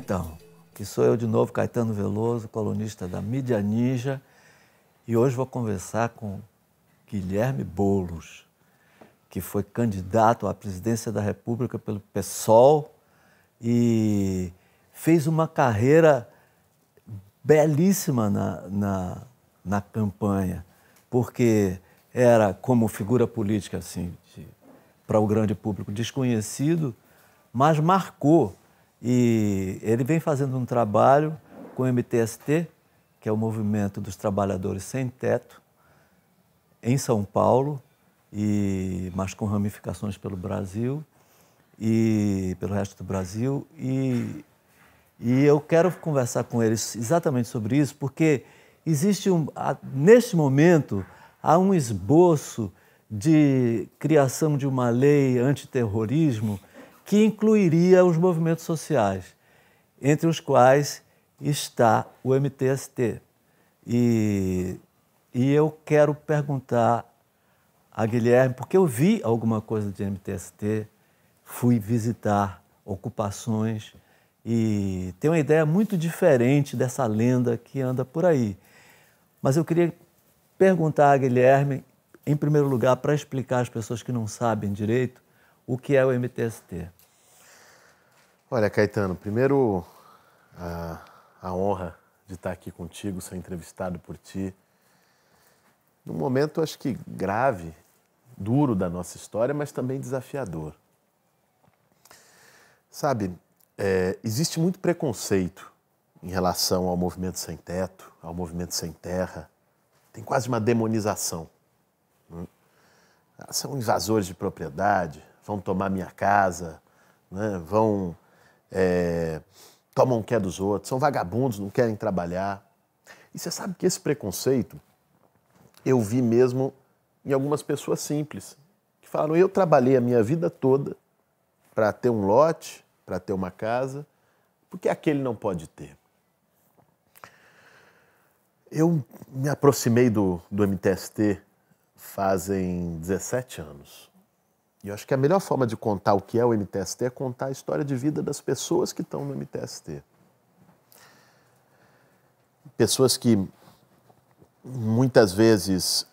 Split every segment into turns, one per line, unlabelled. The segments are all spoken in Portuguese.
Então, que sou eu de novo, Caetano Veloso, colunista da Mídia Ninja, e hoje vou conversar com Guilherme Boulos, que foi candidato à presidência da República pelo PSOL e fez uma carreira belíssima na campanha, porque era como figura política assim, para o grande público desconhecido, mas marcou. E ele vem fazendo um trabalho com o MTST, que é o Movimento dos Trabalhadores Sem Teto, em São Paulo, mas com ramificações pelo Brasil e pelo resto do Brasil. E eu quero conversar com eles exatamente sobre isso, porque existe neste momento, há um esboço de criação de uma lei antiterrorismo que incluiria os movimentos sociais, entre os quais está o MTST. E eu quero perguntar a Guilherme, porque eu vi alguma coisa de MTST, fui visitar ocupações e tenho uma ideia muito diferente dessa lenda que anda por aí. Mas eu queria perguntar a Guilherme, em primeiro lugar, para explicar às pessoas que não sabem direito o que é o MTST.
Olha, Caetano, primeiro a honra de estar aqui contigo, ser entrevistado por ti, num momento, acho que grave, duro da nossa história, mas também desafiador. Sabe, existe muito preconceito em relação ao movimento sem teto, ao movimento sem terra. Tem quase uma demonização. São invasores de propriedade, vão tomar minha casa, né? Tomam o que é dos outros, são vagabundos, não querem trabalhar. E você sabe que esse preconceito eu vi mesmo em algumas pessoas simples, que falaram, eu trabalhei a minha vida toda para ter um lote, para ter uma casa, porque aquele não pode ter. Eu me aproximei do MTST fazem 17 anos. E eu acho que a melhor forma de contar o que é o MTST é contar a história de vida das pessoas que estão no MTST. Pessoas que muitas vezes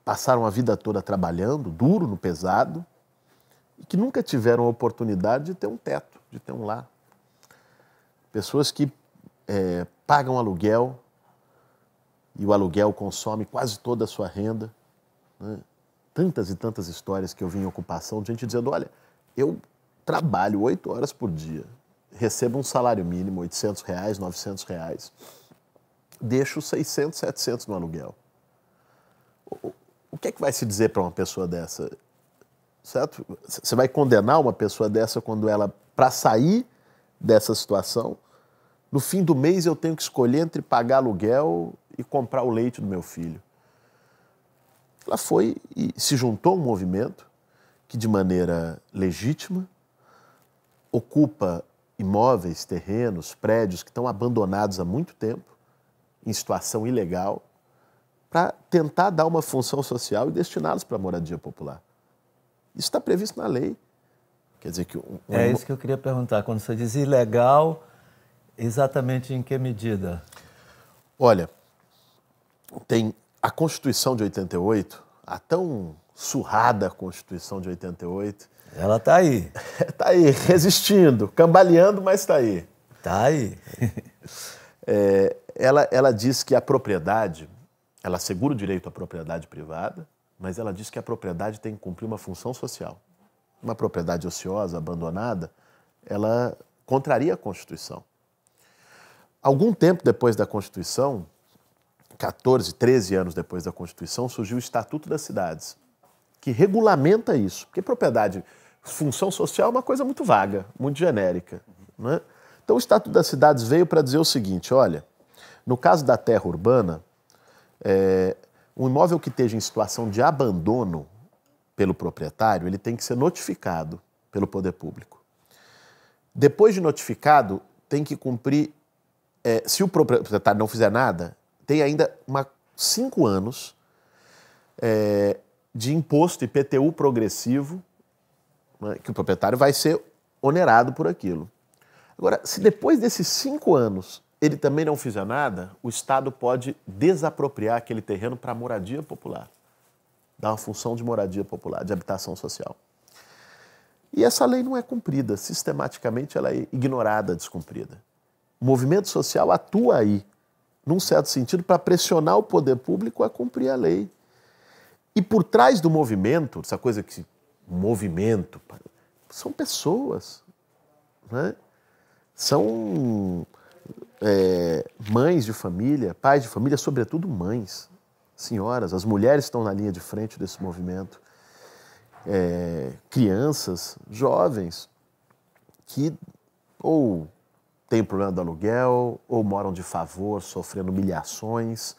passaram a vida toda trabalhando, duro no pesado, e que nunca tiveram a oportunidade de ter um teto, de ter um lar. Pessoas que pagam aluguel, e o aluguel consome quase toda a sua renda, né? Tantas e tantas histórias que eu vi em ocupação, de gente dizendo, olha, eu trabalho 8 horas por dia, recebo um salário mínimo, R$800, R$900, deixo 600, 700 no aluguel. O que é que vai se dizer para uma pessoa dessa? Certo? Você vai condenar uma pessoa dessa quando ela, para sair dessa situação, no fim do mês eu tenho que escolher entre pagar aluguel e comprar o leite do meu filho. Ela foi e se juntou a um movimento que, de maneira legítima, ocupa imóveis, terrenos, prédios que estão abandonados há muito tempo, em situação ilegal, para tentar dar uma função social e destiná-los para a moradia popular. Isso está previsto na lei. Quer dizer que
É isso que eu queria perguntar. Quando você diz ilegal, exatamente em que medida?
Olha, tem a Constituição de 88, a tão surrada Constituição de 88.
Ela está aí.
Está aí, resistindo, cambaleando, mas está aí.
Está aí.
Ela diz que a propriedade, ela assegura o direito à propriedade privada, mas ela diz que a propriedade tem que cumprir uma função social. Uma propriedade ociosa, abandonada, ela contraria a Constituição. Algum tempo depois da Constituição, 14, 13 anos depois da Constituição, surgiu o Estatuto das Cidades, que regulamenta isso. Porque propriedade, função social é uma coisa muito vaga, muito genérica, né? Então o Estatuto das Cidades veio para dizer o seguinte, olha, no caso da terra urbana, um imóvel que esteja em situação de abandono pelo proprietário, ele tem que ser notificado pelo poder público. Depois de notificado, tem que cumprir, se o proprietário não fizer nada, tem ainda 5 anos de imposto IPTU progressivo, né, que o proprietário vai ser onerado por aquilo. Agora, se depois desses 5 anos ele também não fizer nada, o Estado pode desapropriar aquele terreno para moradia popular. Dar uma função de moradia popular, de habitação social. E essa lei não é cumprida. Sistematicamente ela é ignorada, descumprida. O movimento social atua aí, num certo sentido, para pressionar o poder público a cumprir a lei. E por trás do movimento, essa coisa que... movimento... são pessoas, né? São mães de família, pais de família, sobretudo mães, senhoras. As mulheres estão na linha de frente desse movimento. Crianças, jovens, que ou têm problema do aluguel, ou moram de favor, sofrendo humilhações,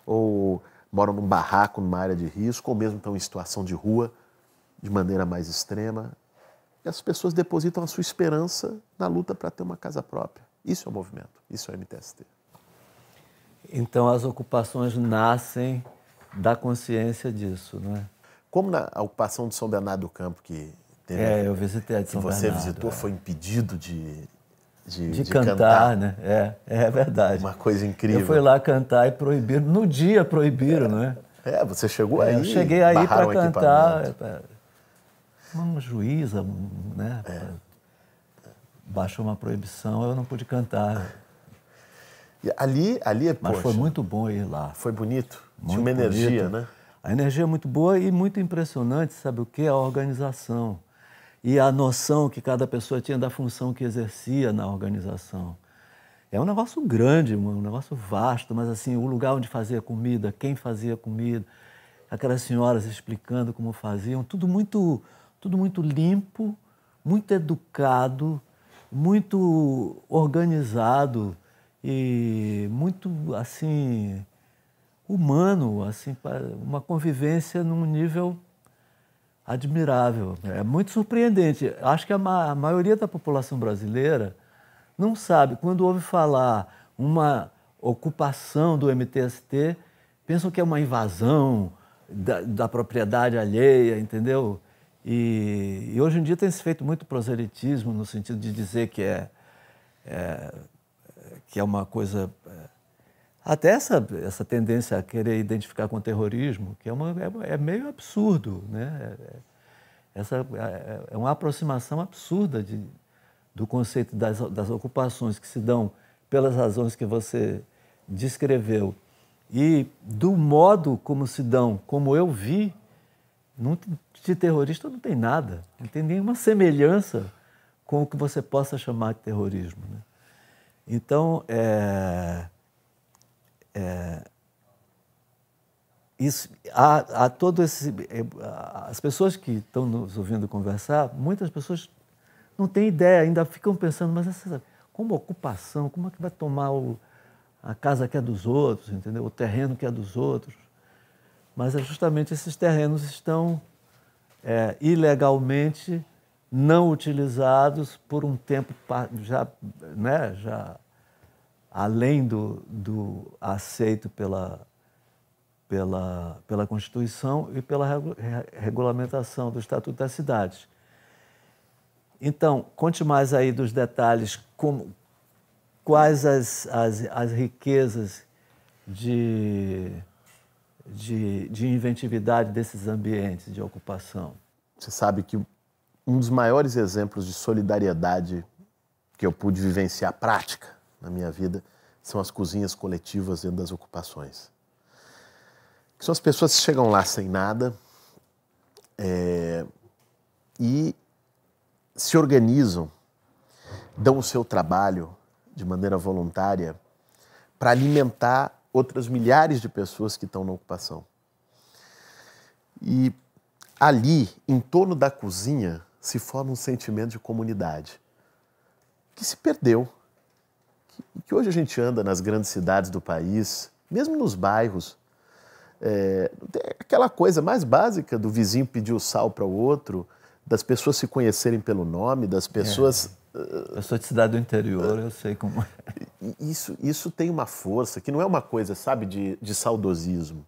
ou moram num barraco, numa área de risco, ou mesmo estão em situação de rua, de maneira mais extrema. E as pessoas depositam a sua esperança na luta para ter uma casa própria. Isso é o movimento, isso é o MTST.
Então as ocupações nascem da consciência disso, não é?
Como na ocupação de São Bernardo do Campo, que teve,
eu visitei a de São Bernardo.
Que você visitou, foi impedido de
cantar, né? É verdade.
Uma coisa incrível.
Eu fui lá cantar e proibiram, no dia proibiram, não é?
Você chegou aí.
Eu cheguei aí para cantar. Uma juíza, né? Baixou uma proibição, eu não pude cantar.
E ali,
mas
poxa,
foi muito bom ir lá.
Foi bonito.
Muito
Tinha uma energia,
bonito.
né?
A energia é muito boa e muito impressionante, sabe o quê? A organização. E a noção que cada pessoa tinha da função que exercia na organização. É um negócio grande, um negócio vasto, mas assim, o lugar onde fazia comida, quem fazia comida, aquelas senhoras explicando como faziam, tudo muito limpo, muito educado, muito organizado e muito, assim, humano, assim, uma convivência num nível admirável. É muito surpreendente. Acho que a maioria da população brasileira não sabe. Quando ouve falar uma ocupação do MTST, pensam que é uma invasão da propriedade alheia, entendeu? E hoje em dia tem se feito muito proselitismo no sentido de dizer que é uma coisa... Até essa tendência a querer identificar com terrorismo, que é meio absurdo, né? É uma aproximação absurda do conceito das ocupações que se dão pelas razões que você descreveu e do modo como se dão, como eu vi, de terrorista não tem nada, não tem nenhuma semelhança com o que você possa chamar de terrorismo, né? Então, há todo esse... As pessoas que estão nos ouvindo conversar, muitas pessoas não têm ideia, ainda ficam pensando, mas como ocupação, como é que vai tomar a casa que é dos outros, entendeu? O terreno que é dos outros. Mas justamente esses terrenos estão ilegalmente não utilizados por um tempo já além do aceito pela Constituição e pela regulamentação do Estatuto das Cidades. Então, conte mais aí dos detalhes, quais as riquezas de inventividade desses ambientes de ocupação.
Você sabe que um dos maiores exemplos de solidariedade que eu pude vivenciar prática na minha vida são as cozinhas coletivas dentro das ocupações. Que são as pessoas que chegam lá sem nada e se organizam, dão o seu trabalho de maneira voluntária para alimentar outras milhares de pessoas que estão na ocupação. E ali, em torno da cozinha, se forma um sentimento de comunidade que se perdeu. Que hoje a gente anda nas grandes cidades do país, mesmo nos bairros, aquela coisa mais básica do vizinho pedir o sal para o outro, das pessoas se conhecerem pelo nome, das pessoas...
Eu sou de cidade do interior, eu sei como é.
Isso tem uma força, que não é uma coisa, sabe, de saudosismo.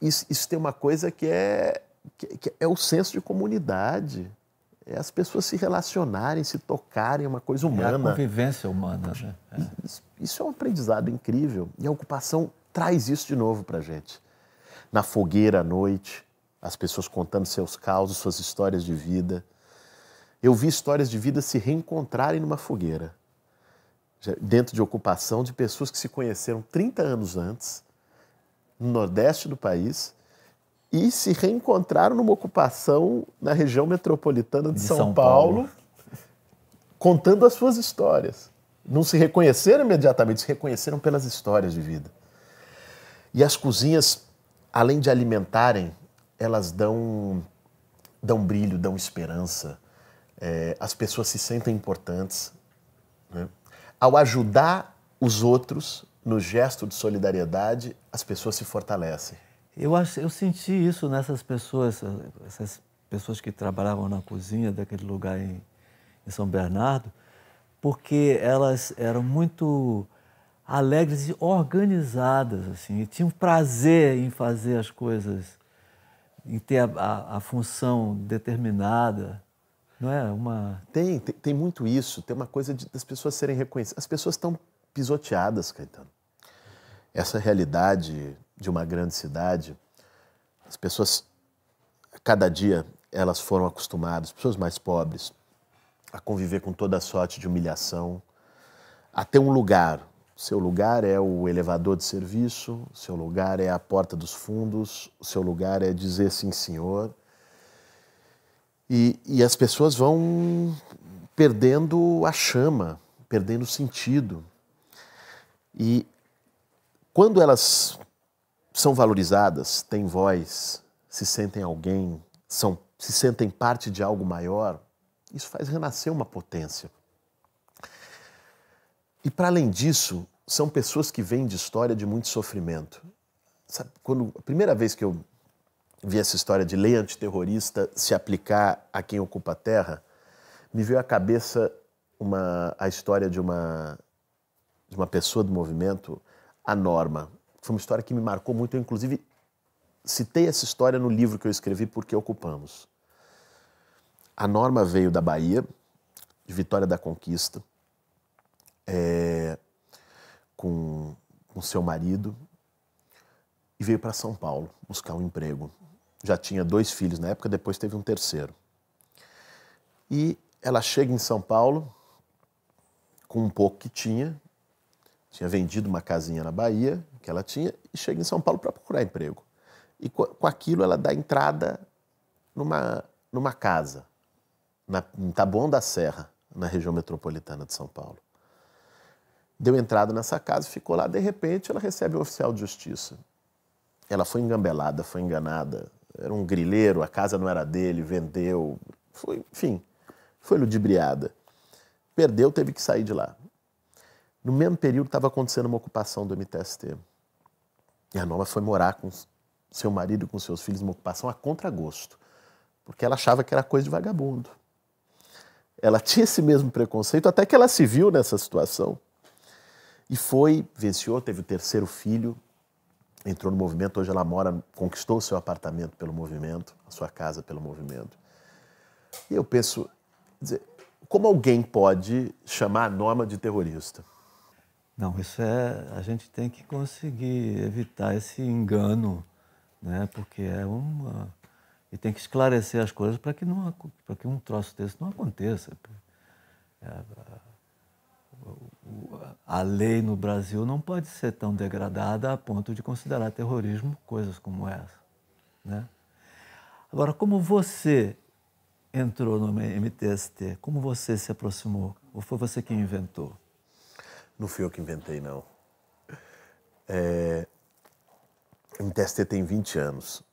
Isso tem uma coisa que é o senso de comunidade. é as pessoas se relacionarem, se tocarem, é uma coisa
É
humana.
a convivência humana, né?
Isso é um aprendizado incrível. E a ocupação traz isso de novo para a gente. Na fogueira à noite, as pessoas contando seus causos, suas histórias de vida. Eu vi histórias de vida se reencontrarem numa fogueira, dentro de ocupação, de pessoas que se conheceram 30 anos antes, no Nordeste do país, e se reencontraram numa ocupação na região metropolitana de São Paulo, contando as suas histórias. Não se reconheceram imediatamente, se reconheceram pelas histórias de vida. E as cozinhas, além de alimentarem, elas dão brilho, dão esperança. As pessoas se sentem importantes, né? Ao ajudar os outros no gesto de solidariedade, as pessoas se fortalecem.
Eu senti isso nessas pessoas, essas pessoas que trabalhavam na cozinha daquele lugar em São Bernardo, porque elas eram muito alegres e organizadas, assim, e tinham prazer em fazer as coisas, em ter a função determinada. Não é uma...
Tem muito isso, tem uma coisa das pessoas serem reconhecidas. As pessoas estão pisoteadas, Caetano. Essa realidade de uma grande cidade, as pessoas, cada dia, elas foram acostumadas, pessoas mais pobres, a conviver com toda sorte de humilhação, a ter um lugar. O seu lugar é o elevador de serviço, o seu lugar é a porta dos fundos, o seu lugar é dizer sim, senhor. E as pessoas vão perdendo a chama, perdendo o sentido. E quando elas são valorizadas, têm voz, se sentem alguém, se sentem parte de algo maior, isso faz renascer uma potência. E para além disso, são pessoas que vêm de história de muito sofrimento. Sabe, a primeira vez que eu vi essa história de lei antiterrorista se aplicar a quem ocupa a terra, me veio à cabeça a história de uma pessoa do movimento, a Norma. Foi uma história que me marcou muito. Eu, inclusive, citei essa história no livro que eu escrevi, Por que Ocupamos. A Norma veio da Bahia, de Vitória da Conquista, com seu marido, e veio para São Paulo buscar um emprego. Já tinha 2 filhos na época, depois teve um terceiro. E ela chega em São Paulo com um pouco que tinha vendido uma casinha na Bahia, que ela tinha, e chega em São Paulo para procurar emprego. E com aquilo ela dá entrada numa casa, em Taboão da Serra, na região metropolitana de São Paulo. Deu entrada nessa casa, ficou lá, de repente ela recebe um oficial de justiça. Ela foi engambelada, foi enganada, era um grileiro, a casa não era dele, vendeu, foi ludibriada. Perdeu, teve que sair de lá. No mesmo período estava acontecendo uma ocupação do MTST. E a Norma foi morar com seu marido e com seus filhos numa ocupação a contragosto, porque ela achava que era coisa de vagabundo. Ela tinha esse mesmo preconceito, até que ela se viu nessa situação. E venciou, teve o terceiro filho, entrou no movimento, hoje ela conquistou o seu apartamento pelo movimento, a sua casa pelo movimento. E eu penso, como alguém pode chamar a Norma de terrorista?
Não, a gente tem que conseguir evitar esse engano, né? Porque e tem que esclarecer as coisas para que um troço desse não aconteça. A lei no Brasil não pode ser tão degradada a ponto de considerar terrorismo coisas como essa, né? Agora, como você entrou no MTST? Como você se aproximou? Ou foi você quem inventou?
Não fui eu que inventei, não. O MTST tem 20 anos.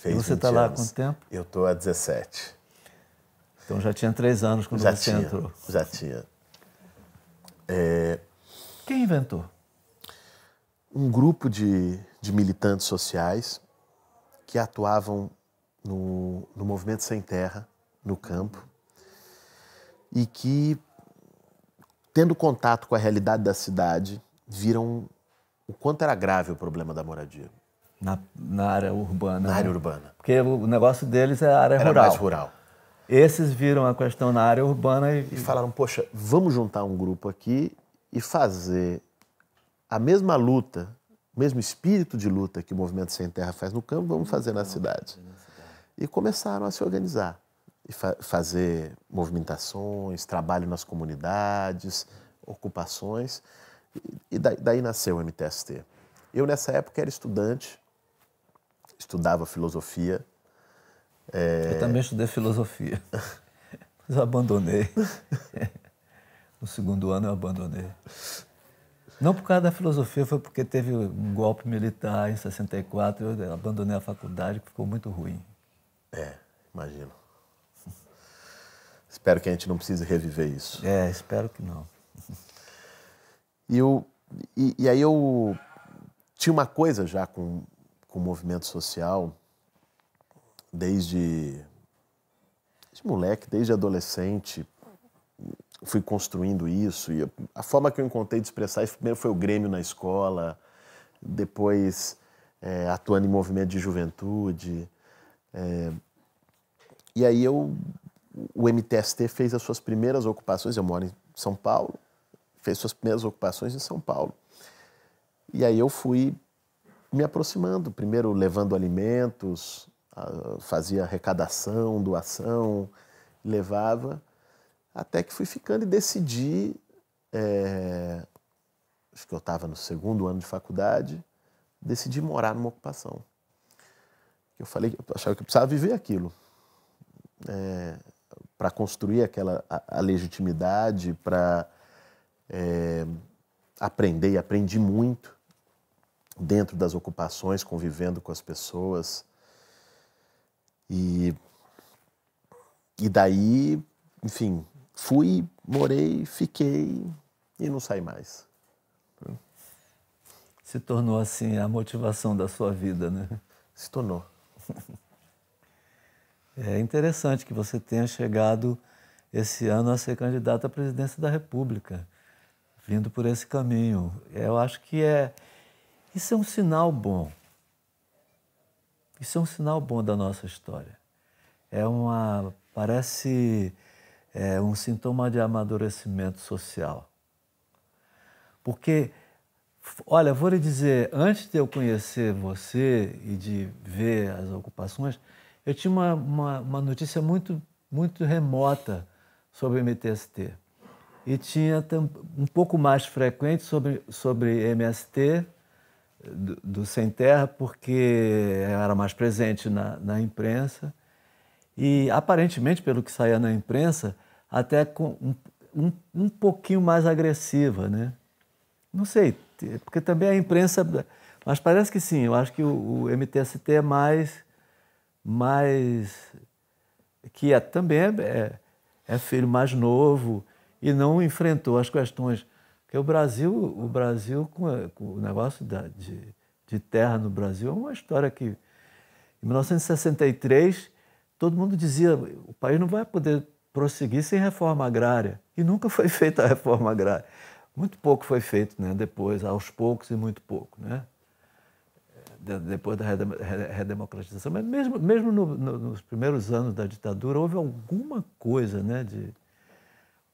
E você está lá há quanto tempo?
Eu estou há 17.
Então já tinha 3 anos quando você entrou.
Já tinha.
Quem inventou?
Um grupo de militantes sociais que atuavam no movimento Sem Terra, no campo, e que, tendo contato com a realidade da cidade, viram o quanto era grave o problema da moradia.
Na área urbana.
Na área urbana.
Porque o negócio deles é a área rural.
Era mais rural.
Esses viram a questão na área urbana
E falaram, poxa, vamos juntar um grupo aqui e fazer a mesma luta, o mesmo espírito de luta que o Movimento Sem Terra faz no campo, vamos fazer na cidade. E começaram a se organizar, e fazer movimentações, trabalho nas comunidades, ocupações, e daí nasceu o MTST. Eu, nessa época, era estudante, estudava filosofia.
Eu também estudei filosofia, mas eu abandonei. No segundo ano eu abandonei. Não por causa da filosofia, foi porque teve um golpe militar em 64, eu abandonei a faculdade, que ficou muito ruim.
Imagino. Espero que a gente não precise reviver isso.
Espero que não.
E aí eu tinha uma coisa já com o movimento social, desde moleque, desde adolescente, fui construindo isso. E a forma que eu encontrei de expressar isso, primeiro foi o Grêmio na escola, depois atuando em movimento de juventude. E aí o MTST fez as suas primeiras ocupações, eu moro em São Paulo, fez suas primeiras ocupações em São Paulo. E aí eu fui me aproximando, primeiro levando alimentos, fazia arrecadação, doação, levava, até que fui ficando e decidi, acho que eu estava no segundo ano de faculdade, decidi morar numa ocupação. Eu achava que eu precisava viver aquilo, para construir a legitimidade, para aprender, e aprendi muito dentro das ocupações, convivendo com as pessoas. E daí, enfim, fui, morei, fiquei e não saí mais.
Se tornou, assim, a motivação da sua vida, né?
Se tornou.
É interessante que você tenha chegado esse ano a ser candidato à presidência da República, vindo por esse caminho. Eu acho que isso é um sinal bom. Isso é um sinal bom da nossa história. Parece um sintoma de amadurecimento social. Porque, olha, vou lhe dizer, antes de eu conhecer você e de ver as ocupações, eu tinha uma notícia muito, muito remota sobre o MTST. E tinha um pouco mais frequente sobre MST, do Sem Terra, porque era mais presente na imprensa. E, aparentemente, pelo que saía na imprensa, até com um pouquinho mais agressiva, né? Não sei, porque também a imprensa... Mas parece que sim, eu acho que o MTST é mais que também é filho mais novo e não enfrentou as questões. Porque o Brasil com o negócio de terra no Brasil, é uma história que, em 1963, todo mundo dizia o país não vai poder prosseguir sem reforma agrária. E nunca foi feita a reforma agrária. Muito pouco foi feito, né? Depois, aos poucos e muito pouco, né? Depois da redemocratização. Mas mesmo nos primeiros anos da ditadura, houve alguma coisa, né, de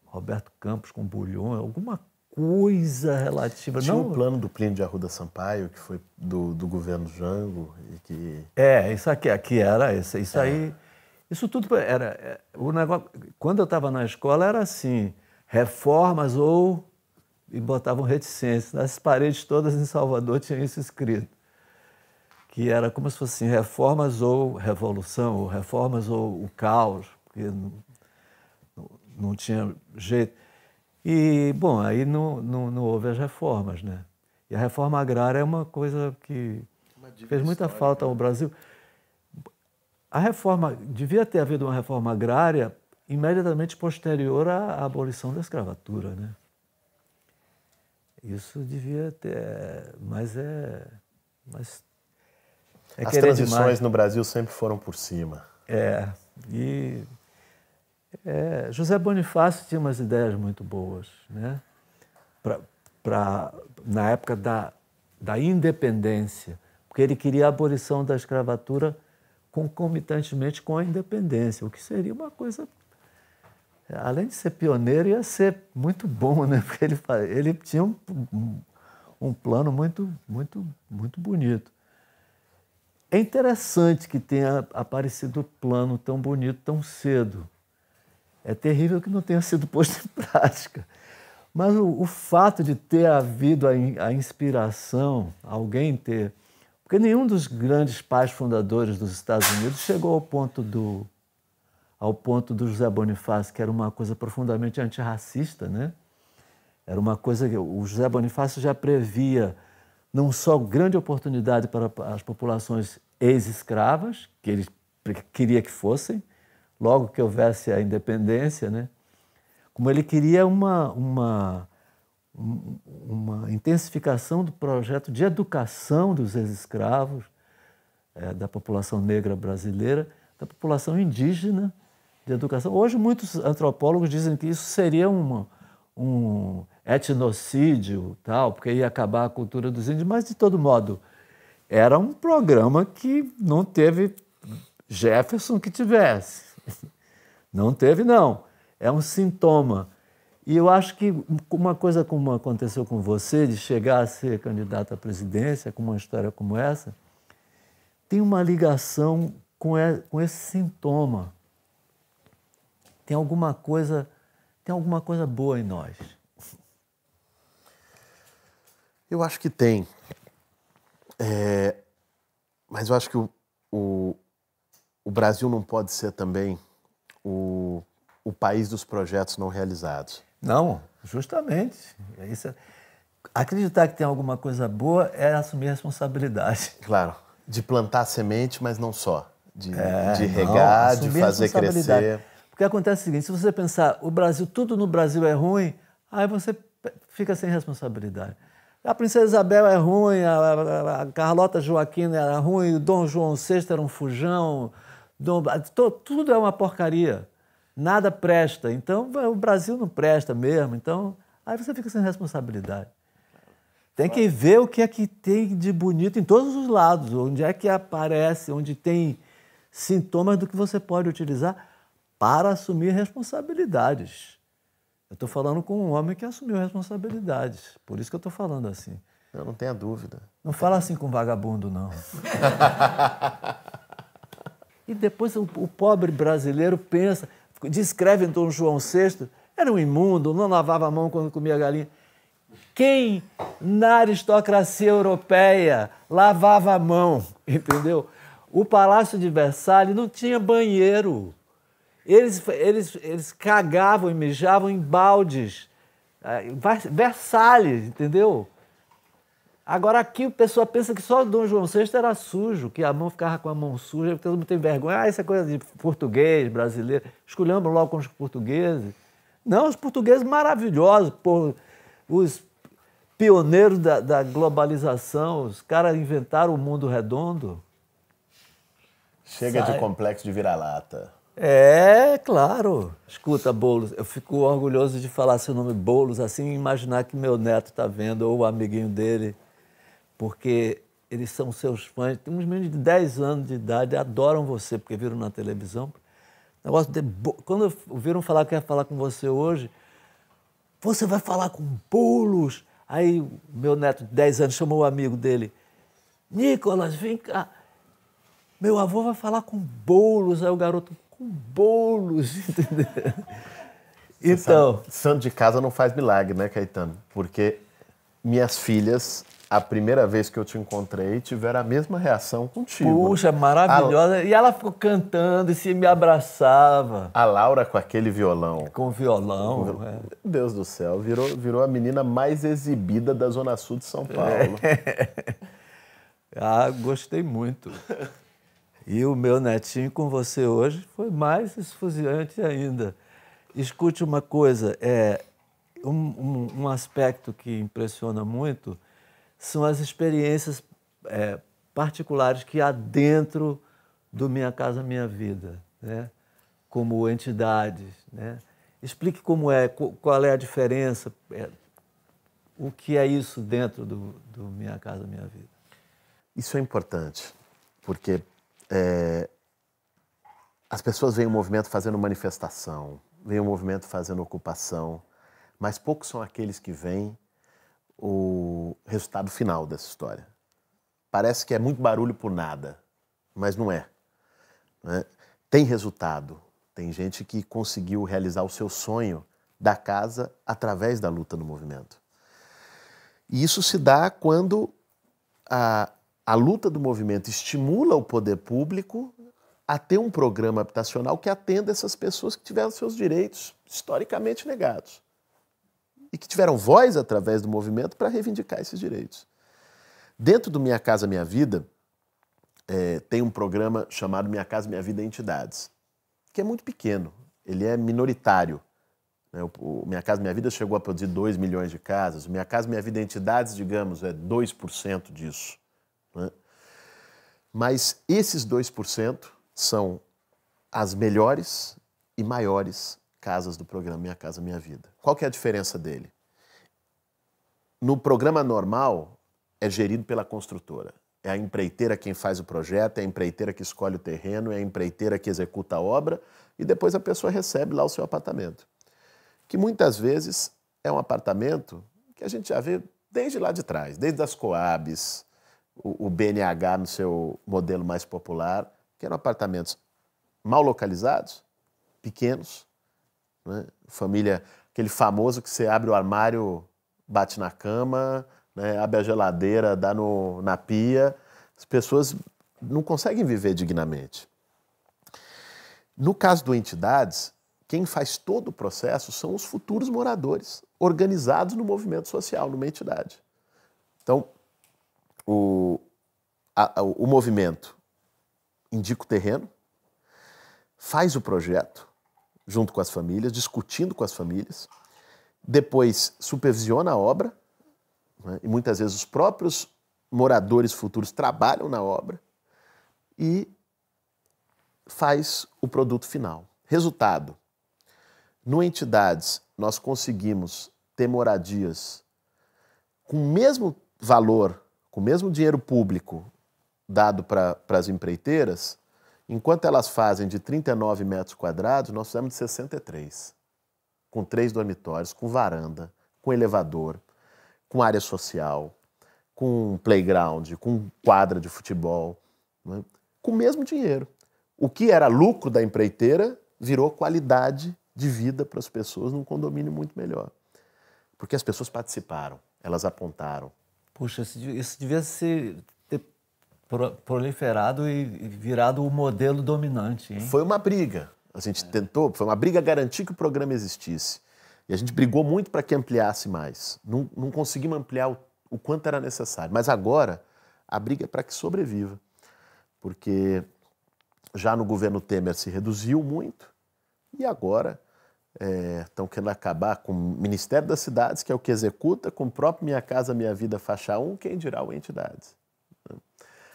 Roberto Campos com Bulhões, alguma coisa relativa...
Tinha um plano do Plínio de Arruda Sampaio, que foi do governo Jango. E que...
isso aqui era isso aí. Isso tudo era... O negócio, quando eu estava na escola, era assim, reformas e botavam reticências. Nas paredes todas em Salvador tinha isso escrito. Que era como se fosse assim, reformas ou revolução, ou reformas ou o caos, porque não tinha jeito. E, bom, aí não houve as reformas, né? E a reforma agrária é uma coisa que fez muita falta ao Brasil. A reforma, devia ter havido uma reforma agrária imediatamente posterior à abolição da escravatura, né? Isso devia ter, mas
as transições demais. No Brasil sempre foram por cima.
José Bonifácio tinha umas ideias muito boas, né? Na época da independência, porque ele queria a abolição da escravatura concomitantemente com a independência, o que seria uma coisa, além de ser pioneiro, ia ser muito bom, né? Porque ele tinha um plano muito bonito. É interessante que tenha aparecido o plano tão bonito tão cedo. É terrível que não tenha sido posto em prática. Mas o fato de ter havido a inspiração, alguém ter... Porque nenhum dos grandes pais fundadores dos Estados Unidos chegou ao ponto do José Bonifácio, que era uma coisa profundamente antirracista, né? Era uma coisa que o José Bonifácio já previa não só grande oportunidade para as populações ex-escravas, que ele queria que fossem, logo que houvesse a independência, né? Como ele queria uma intensificação do projeto de educação dos ex-escravos, da população negra brasileira, da população indígena, de educação. Hoje, muitos antropólogos dizem que isso seria um etnocídio, tal, porque ia acabar a cultura dos índios, mas, de todo modo, era um programa que não teve Jefferson que tivesse. Não teve, não. É um sintoma. E eu acho que uma coisa como aconteceu com você, de chegar a ser candidato à presidência, com uma história como essa, tem uma ligação com esse sintoma. Tem alguma coisa boa em nós.
Eu acho que tem. Mas eu acho que o Brasil não pode ser também o país dos projetos não realizados.
Não, justamente. Acreditar que tem alguma coisa boa é assumir responsabilidade.
Claro, de plantar semente, mas não só. De regar, de fazer crescer.
Porque acontece o seguinte, se você pensar, tudo no Brasil é ruim, aí você fica sem responsabilidade. A Princesa Isabel é ruim, a Carlota Joaquina era ruim, o Dom João VI era um fujão, tudo é uma porcaria. Nada presta. Então, o Brasil não presta mesmo. Então, aí você fica sem responsabilidade. Tem que ver o que é que tem de bonito em todos os lados, onde é que aparece, onde tem sintomas do que você pode utilizar para assumir responsabilidades. Eu estou falando com um homem que assumiu responsabilidades. Por isso que eu estou falando assim.
Eu não tenho dúvida.
Não fala assim com vagabundo, não. E depois o pobre brasileiro pensa, descreve Dom João VI, era um imundo, não lavava a mão quando comia galinha. Quem na aristocracia europeia lavava a mão, entendeu? O Palácio de Versalhes não tinha banheiro. Eles cagavam e mijavam em baldes. Versalhes, entendeu? Agora aqui a pessoa pensa que só o Dom João VI era sujo, que a mão ficava com a mão suja, todo mundo tem vergonha. Isso é coisa de português, brasileiro. Esculhamos logo com os portugueses. Não, os portugueses maravilhosos, os pioneiros da globalização, os caras inventaram o mundo redondo.
Chega de complexo de vira-lata.
É, claro. Escuta, Boulos, eu fico orgulhoso de falar seu nome Boulos, assim, imaginar que meu neto está vendo, ou o amiguinho dele, porque eles são seus fãs. Tem uns meninos de 10 anos de idade, adoram você, porque viram na televisão. Quando ouviram falar que ia falar com você hoje, você vai falar com Boulos. Aí o meu neto de 10 anos chamou o amigo dele. Nicolas, vem cá. Meu avô vai falar com Boulos. Aí o garoto, com Boulos, entendeu? Então...
Santo de casa não faz milagre, né, Caetano? Porque minhas filhas, a primeira vez que eu te encontrei, tiveram a mesma reação contigo.
Puxa, maravilhosa. E ela ficou cantando e se me abraçava.
A Laura com aquele violão.
Com violão.
Meu Deus do céu, virou a menina mais exibida da Zona Sul de São Paulo.
Gostei muito. E o meu netinho com você hoje foi mais esfuziante ainda. Escute uma coisa, um aspecto que impressiona muito são as experiências particulares que há dentro do Minha Casa Minha Vida, né? Como entidades, né? Explique como qual é a diferença, o que é isso dentro do Minha Casa Minha Vida.
Isso é importante, porque As pessoas veem o movimento fazendo manifestação, veem o movimento fazendo ocupação, mas poucos são aqueles que veem o resultado final dessa história. Parece que é muito barulho por nada, mas não é, né? Tem resultado, tem gente que conseguiu realizar o seu sonho da casa através da luta no movimento. E isso se dá quando a luta do movimento estimula o poder público a ter um programa habitacional que atenda essas pessoas que tiveram seus direitos historicamente negados e que tiveram voz através do movimento para reivindicar esses direitos. Dentro do Minha Casa Minha Vida, tem um programa chamado Minha Casa Minha Vida Entidades, que é muito pequeno, ele é minoritário. O Minha Casa Minha Vida chegou a produzir 2 milhões de casas, o Minha Casa Minha Vida Entidades, digamos, é 2% disso, né? Mas esses 2% são as melhores e maiores casas do programa Minha Casa Minha Vida. Qual que é a diferença dele? No programa normal, é gerido pela construtora. É a empreiteira quem faz o projeto, é a empreiteira que escolhe o terreno, é a empreiteira que executa a obra e depois a pessoa recebe lá o seu apartamento. Que muitas vezes é um apartamento que a gente já vê desde lá de trás, desde as Coabs, o BNH no seu modelo mais popular, que eram apartamentos mal localizados, pequenos, né? Família, aquele famoso que você abre o armário, bate na cama, né? Abre a geladeira, dá na pia. As pessoas não conseguem viver dignamente. No caso do Entidades, quem faz todo o processo são os futuros moradores, organizados no movimento social, numa entidade. Então, o movimento indica o terreno, faz o projeto junto com as famílias, discutindo com as famílias, depois supervisiona a obra, né? E muitas vezes os próprios moradores futuros trabalham na obra e faz o produto final. Resultado: no Entidades, nós conseguimos ter moradias com o mesmo valor, com o mesmo dinheiro público dado para as empreiteiras, enquanto elas fazem de 39 metros quadrados, nós fizemos de 63, com 3 dormitórios, com varanda, com elevador, com área social, com playground, com quadra de futebol, né? Com o mesmo dinheiro. O que era lucro da empreiteira virou qualidade de vida para as pessoas num condomínio muito melhor. Porque as pessoas participaram, elas apontaram.
Puxa, isso devia ter proliferado e virado o modelo dominante, hein?
Foi uma briga. A gente tentou, foi uma briga garantir que o programa existisse. E a gente brigou muito para que ampliasse mais. Não conseguimos ampliar o quanto era necessário. Mas agora, a briga é para que sobreviva. Porque já no governo Temer se reduziu muito e agora estão querendo acabar com o Ministério das Cidades, que é o que executa, com o próprio Minha Casa Minha Vida Faixa 1, quem dirá o Entidades.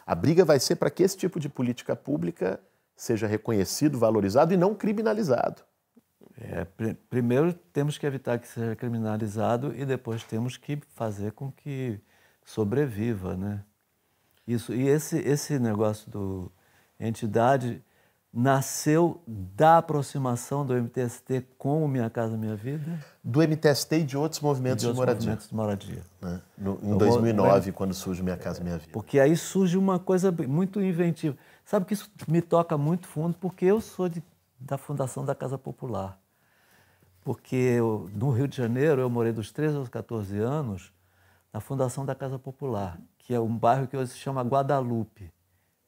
A briga vai ser para que esse tipo de política pública seja reconhecido, valorizado e não criminalizado.
Primeiro temos que evitar que seja criminalizado e depois temos que fazer com que sobreviva, né? Esse negócio do Entidade nasceu da aproximação do MTST com o Minha Casa Minha Vida?
Do MTST e de outros movimentos de moradia. Né? Em 2009, quando surge Minha Casa Minha Vida.
Porque aí surge uma coisa muito inventiva. Sabe que isso me toca muito fundo, porque eu sou da Fundação da Casa Popular. Porque no Rio de Janeiro, eu morei dos 13 aos 14 anos na Fundação da Casa Popular, que é um bairro que hoje se chama Guadalupe.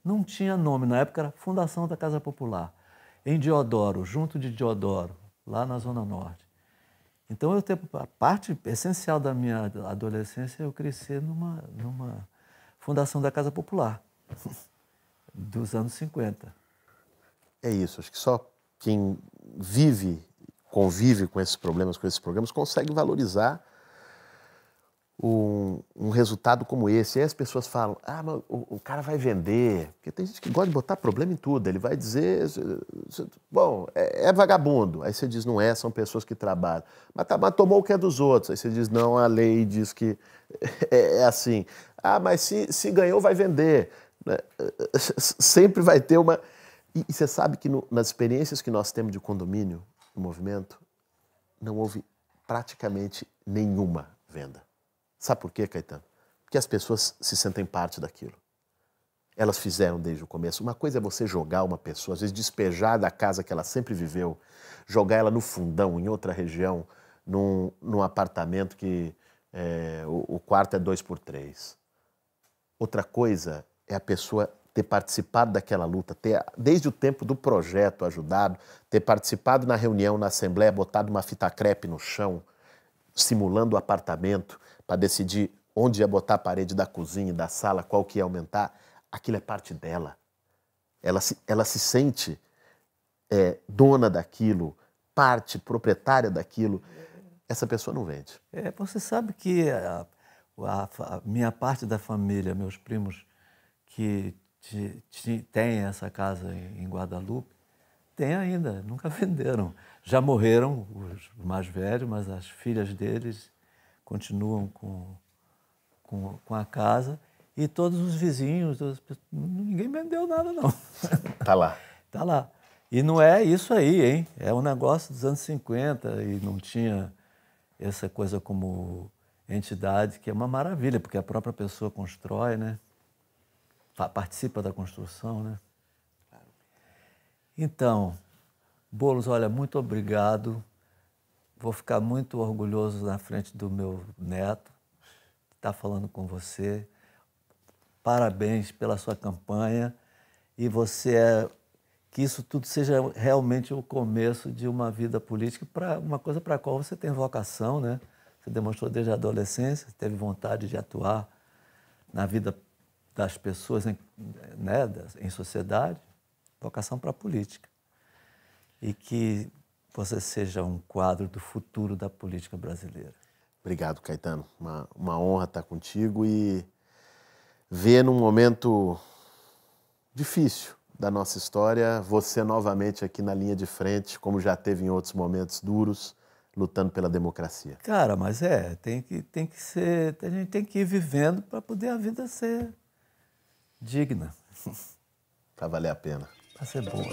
Não tinha nome, na época era Fundação da Casa Popular, em Deodoro, junto de Deodoro, lá na Zona Norte. Então, a parte essencial da minha adolescência, eu cresci numa Fundação da Casa Popular, dos anos 50.
É isso, acho que só quem convive com esses problemas, consegue valorizar um resultado como esse. Aí as pessoas falam, mas o cara vai vender, porque tem gente que gosta de botar problema em tudo, ele vai dizer, bom, é vagabundo, aí você diz, não é, são pessoas que trabalham, mas tomou o que é dos outros, aí você diz, não, a lei diz que é assim, mas se ganhou vai vender, né? Sempre vai ter uma... E você sabe que nas experiências que nós temos de condomínio, no movimento, não houve praticamente nenhuma venda. Sabe por quê, Caetano? Porque as pessoas se sentem parte daquilo. Elas fizeram desde o começo. Uma coisa é você jogar uma pessoa, às vezes despejar da casa que ela sempre viveu, jogar ela no fundão, em outra região, num apartamento que o quarto é 2x3. Outra coisa é a pessoa ter participado daquela luta, ter, desde o tempo do projeto, ajudado, ter participado na reunião, na assembleia, botado uma fita crepe no chão, simulando o apartamento, para decidir onde ia botar a parede da cozinha e da sala, qual que ia aumentar. Aquilo é parte dela. Ela se sente dona daquilo, parte, proprietária daquilo. Essa pessoa não vende.
Você sabe que a minha parte da família, meus primos que têm essa casa em Guadalupe, tem ainda, nunca venderam. Já morreram os mais velhos, mas as filhas deles continuam com a casa. E todos os vizinhos, ninguém vendeu nada, não.
Tá lá.
Tá lá. E não é isso aí, hein? É um negócio dos anos 50 e não tinha essa coisa como entidade, que é uma maravilha, porque a própria pessoa constrói, né? Participa da construção, né? Então, Boulos, olha, muito obrigado. Vou ficar muito orgulhoso na frente do meu neto que está falando com você. Parabéns pela sua campanha e que isso tudo seja realmente o começo de uma vida política, uma coisa para a qual você tem vocação, né? Você demonstrou desde a adolescência, teve vontade de atuar na vida das pessoas, né, em sociedade, vocação para a política. E que você seja um quadro do futuro da política brasileira.
Obrigado, Caetano. Uma honra estar contigo e ver num momento difícil da nossa história você novamente aqui na linha de frente, como já teve em outros momentos duros, lutando pela democracia.
Cara, mas tem que ser, a gente tem que ir vivendo para poder a vida ser digna.
Para valer a pena.
Para ser boa.